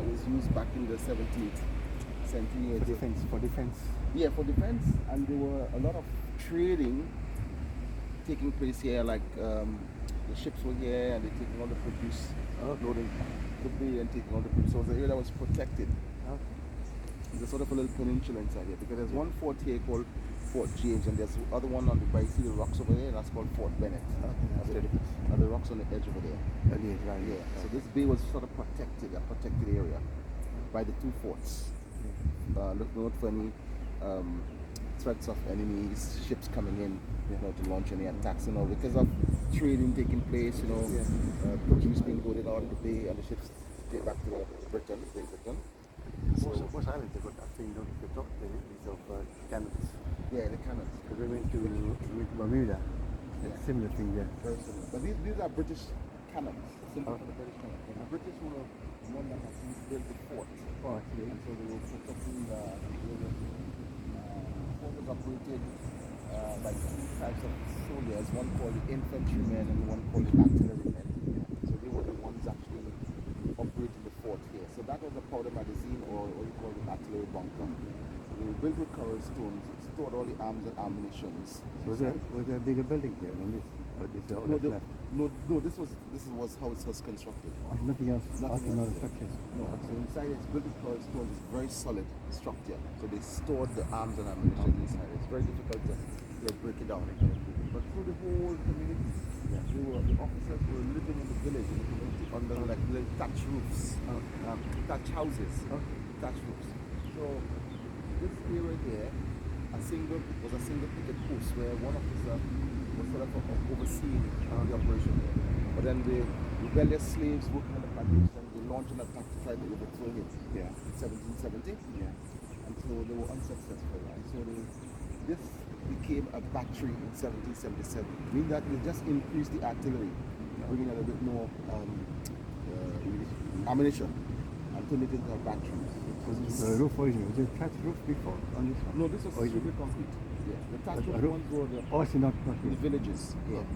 that was used back in the 17th century. For defense. Yeah, for defense, and there were a lot of trading taking place here. Like the ships were here, and they're taking all the produce, loading the bay and taking all the produce. So it was an area that was protected. There's sort of a little peninsula inside here because there's one fort here called Fort James, and there's the other one on the by see the rocks over there, and that's called Fort Bennet. And the rocks on the edge over there. Yeah. So this bay was sort of protected, a protected area by the two forts. Look out for any threats of enemies, ships coming in, to launch any attacks, because of trading taking place, produce being loaded out of the bay, and the ships take back to Britain, Great Britain. Most islands have got that thing on the top, these of cannons. Yeah, the cannons. Because we went to Bermuda, similar thing there. Very similar. But these are British cannons, simply for the British cannons. And the British were the one that actually built the fort. And so they were protecting the area. The fort was operated by two types of soldiers, one called the infantrymen and one called the artillerymen. So they were the ones actually operating the fort here. So that was the powder magazine, or what you call the artillery bunker. They were built with coral stones. It stored all the arms and ammunitions. Was there a bigger building here than this? No, this was how it was constructed. Nothing else. Nothing else. Structures. No. So inside it's built with coral stones. It's very solid structure. So they stored the arms and ammunition inside. It's very difficult to break it down. But through the whole community, the officers were living in the village, in the community, under like little thatch roofs, thatch houses, thatch roofs. So this area here, was a single picket post where one officer was sort of overseeing the operation here. But then the rebellious slaves working on the plantation, they launched an attack to try to overthrow him in 1770. And so they were unsuccessful. And so this became a battery in 1777, meaning that they just increased the artillery, bringing a little bit more ammunition, and turned it into a battery. The roof originally, was it thatch roof before on this one? No, this was strictly concrete. Yeah, the thatch roof ones were the villages. Yeah.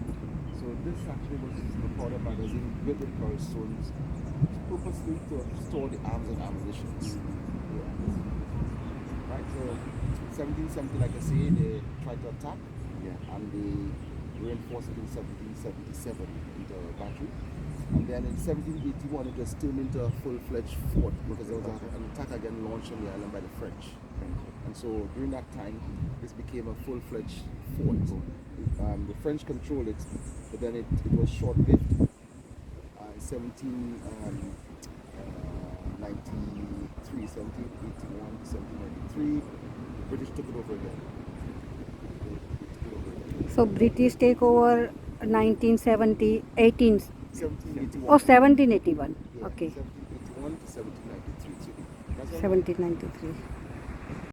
So this actually was the powder magazine built with coral stones, purposely to store the arms and ammunitions. Right, so 1770, like I say, they tried to attack, and they reinforced it in 1777 into a battery. And then in 1781, it was turned into a full-fledged fort because there was an attack again launched on the island by the French. And so during that time, this became a full-fledged fort. The French controlled it, but then it was short-lived. In 1791, 1793, the British took it over again. So British take over 1970, 1781. Oh, 1781. Okay. 1781 to 1793. 1793.